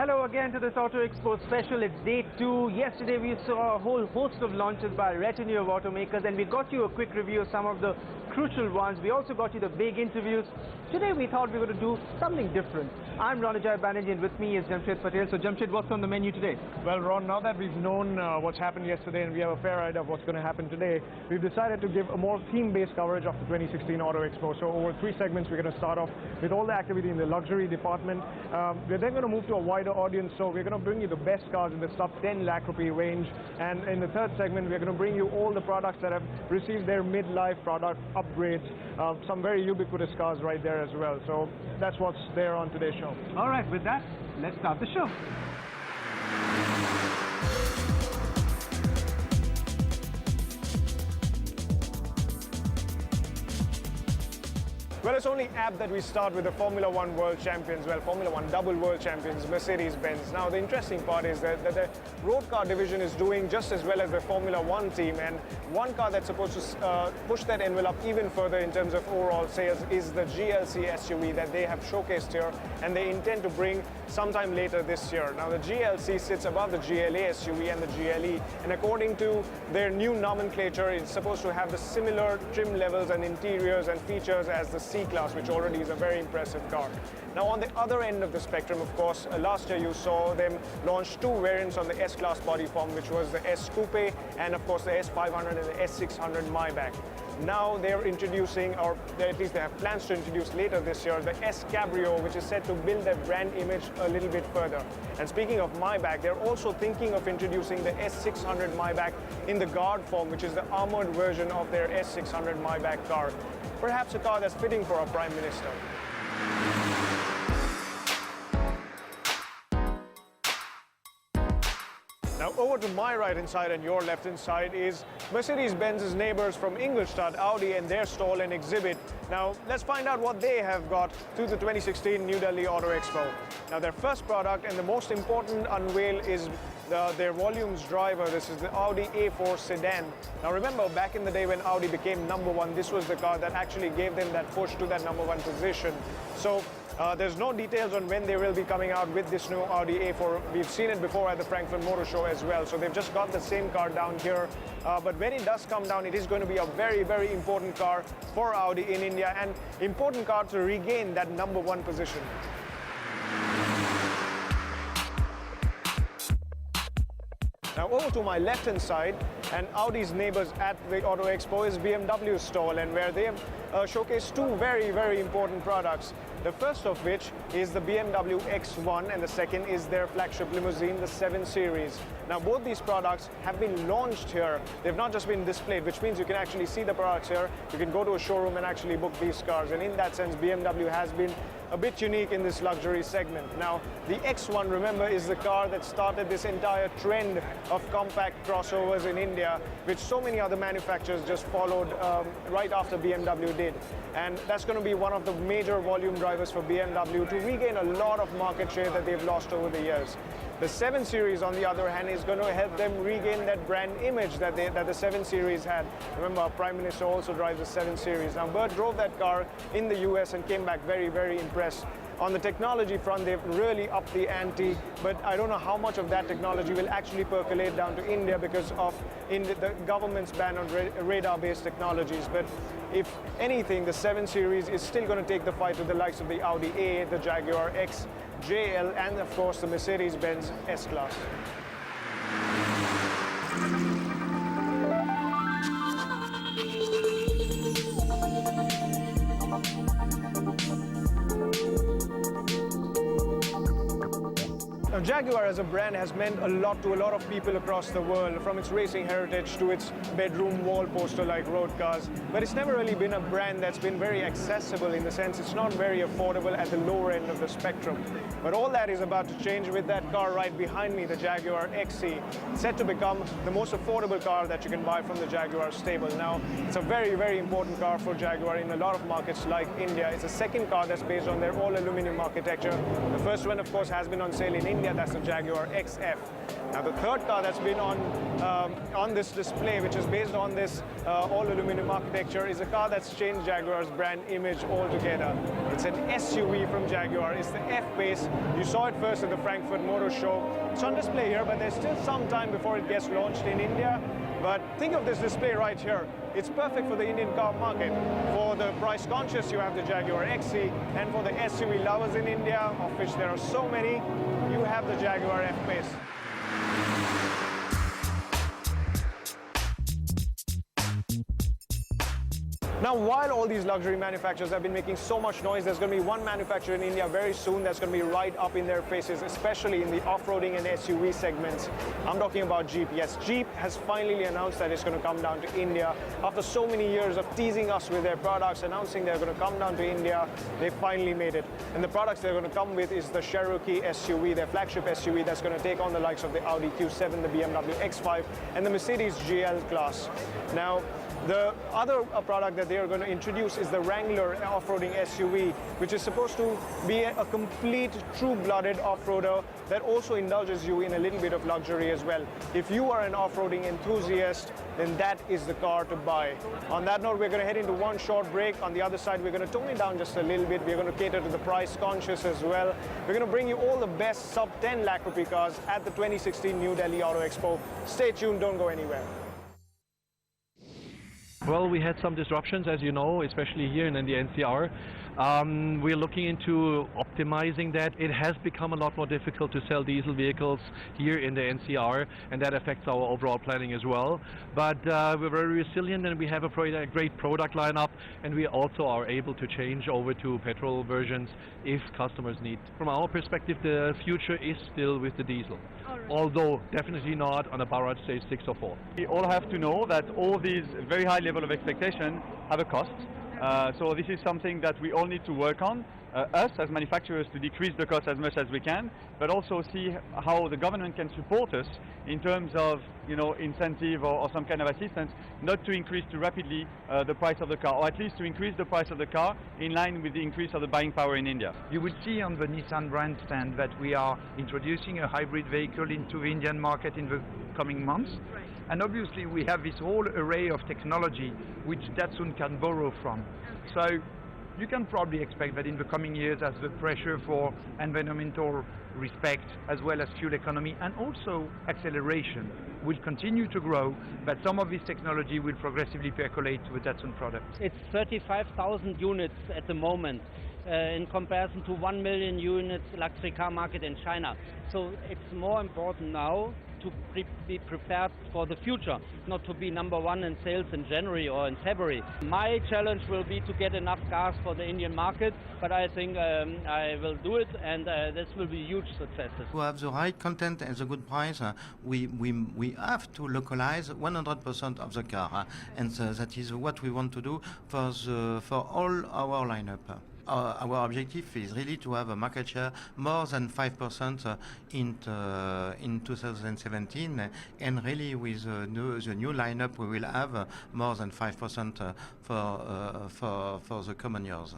Hello again to this Auto Expo special. It's day 2. Yesterday we saw a whole host of launches by a retinue of automakers, and we got you a quick review of some of the crucial ones. We also got you the big interviews. Today we thought we were going to do something different. I'm Ranajay Banerjee, and with me is Jamshed Patel. So Jamshed, what's on the menu today? Well, Ron, now that we've known what's happened yesterday and we have a fair idea of what's going to happen today, we've decided to give a more theme-based coverage of the 2016 Auto Expo. So over 3 segments, we're going to start off with all the activity in the luxury department. We're then going to move to a wider audience, so we're going to bring you the best cars in the sub 10 lakh rupee range. And in the third segment, we're going to bring you all the products that have received their mid-life product upgrades. Some very ubiquitous cars right there as well. So that's what's there on today's show. All right, with that, let's start the show. Well, it's only apt that we start with the Formula One World Champions, well, Formula One double World Champions, Mercedes-Benz. Now, the interesting part is that the road car division is doing just as well as the Formula One team, and one car that's supposed to push that envelope even further in terms of overall sales is the GLC SUV that they have showcased here, and they intend to bring sometime later this year. Now, the GLC sits above the GLA SUV and the GLE, and according to their new nomenclature, it's supposed to have the similar trim levels and interiors and features as the C-Class, which already is a very impressive car. Now, on the other end of the spectrum, of course, last year you saw them launch 2 variants on the S-Class body form, which was the S Coupe and, of course, the S500 and the S600 Maybach. Now they're introducing, or at least they have plans to introduce later this year, the S Cabrio, which is set to build their brand image a little bit further. And speaking of Maybach, they're also thinking of introducing the S600 Maybach in the Guard form, which is the armored version of their S600 Maybach car. Perhaps a car that's fitting for our Prime Minister. Now, over to my right-hand side and your left-hand side is Mercedes-Benz's neighbors from Ingolstadt, Audi, and their stall and exhibit. Now, let's find out what they have got to the 2016 New Delhi Auto Expo. Now, their first product and the most important unveil is their volumes driver. This is the Audi A4 sedan. Now, remember, back in the day when Audi became #1, this was the car that actually gave them that push to that #1 position. So, there's no details on when they will be coming out with this new Audi A4. We've seen it before at the Frankfurt Motor Show as well, so they've just got the same car down here. But when it does come down, it is going to be a very, very important car for Audi in India, and important car to regain that #1 position. Now, over to my left-hand side, and Audi's neighbors at the Auto Expo is BMW's stall, and where they have showcased 2 very, very important products. The first of which is the BMW X1, and the second is their flagship limousine, the 7 Series. Now, both these products have been launched here. They've not just been displayed, which means you can actually see the products here. You can go to a showroom and actually book these cars, and in that sense, BMW has been a bit unique in this luxury segment. Now, the X1, remember, is the car that started this entire trend of compact crossovers in India, which so many other manufacturers just followed right after BMW did. And that's going to be one of the major volume drivers for BMW to regain a lot of market share that they've lost over the years. The 7 Series, on the other hand, is going to help them regain that brand image that the 7 Series had. Remember, our Prime Minister also drives the 7 Series. Now, Bert drove that car in the US and came back very, very impressed. On the technology front, they've really upped the ante, but I don't know how much of that technology will actually percolate down to India because of the government's ban on radar-based technologies. But if anything, the 7 Series is still going to take the fight with the likes of the Audi A, the Jaguar X, JL, and of course the Mercedes-Benz S-Class. Now, Jaguar as a brand has meant a lot to a lot of people across the world, from its racing heritage to its bedroom wall poster-like road cars. But it's never really been a brand that's been very accessible, in the sense it's not very affordable at the lower end of the spectrum. But all that is about to change with that car right behind me, the Jaguar XE, set to become the most affordable car that you can buy from the Jaguar stable. Now, it's a very, very important car for Jaguar in a lot of markets like India. It's the second car that's based on their all-aluminum architecture. The first one, of course, has been on sale in India India, that's the Jaguar XF. Now the third car that's been on this display, which is based on this all-aluminum architecture, is a car that's changed Jaguar's brand image altogether. It's an SUV from Jaguar. It's the F-Pace. You saw it first at the Frankfurt Motor Show. It's on display here, but there's still some time before it gets launched in India. But think of this display right here. It's perfect for the Indian car market. For the price conscious, you have the Jaguar XE, and for the SUV lovers in India, of which there are so many, you have the Jaguar F-Pace. Now, while all these luxury manufacturers have been making so much noise, there's going to be one manufacturer in India very soon that's going to be right up in their faces, especially in the off-roading and SUV segments. I'm talking about Jeep. Yes, Jeep has finally announced that it's going to come down to India. After so many years of teasing us with their products, announcing they're going to come down to India, they finally made it. And the products they're going to come with is the Cherokee SUV, their flagship SUV that's going to take on the likes of the Audi Q7, the BMW X5, and the Mercedes GL class. Now, the other product that they are going to introduce is the Wrangler off-roading SUV, which is supposed to be a complete, true-blooded off-roader that also indulges you in a little bit of luxury as well. If you are an off-roading enthusiast, then that is the car to buy. On that note, we're going to head into one short break. On the other side, we're going to tone it down just a little bit. We're going to cater to the price conscious as well. We're going to bring you all the best sub 10 lakh rupee cars at the 2016 New Delhi Auto Expo. Stay tuned, don't go anywhere. Well, we had some disruptions, as you know, especially here in the NCR. We're looking into optimizing that. It has become a lot more difficult to sell diesel vehicles here in the NCR, and that affects our overall planning as well. But we're very resilient, and we have a great product lineup, and we also are able to change over to petrol versions if customers need. From our perspective, the future is still with the diesel. Although definitely not on a Bharat stage 6 or 4. We all have to know that all these very high level of expectation have a cost. So this is something that we all need to work on, us as manufacturers, to decrease the cost as much as we can, but also see how the government can support us in terms of, you know, incentive or some kind of assistance, not to increase too rapidly the price of the car, or at least to increase the price of the car in line with the increase of the buying power in India. You will see on the Nissan brand stand that we are introducing a hybrid vehicle into the Indian market in the coming months. And obviously we have this whole array of technology which Datsun can borrow from. So you can probably expect that in the coming years, as the pressure for environmental respect as well as fuel economy and also acceleration will continue to grow, that some of this technology will progressively percolate to the Datsun products. It's 35,000 units at the moment in comparison to 1 million units luxury car market in China. So it's more important now to be prepared for the future, not to be number one in sales in January or in February. My challenge will be to get enough cars for the Indian market, but I think I will do it, and this will be huge successes. To have the right content and the good price, we have to localize 100% of the car, and that is what we want to do for all our lineup. Our objective is really to have a market share more than 5% in 2017, and really with the new lineup we will have more than 5% for the common years.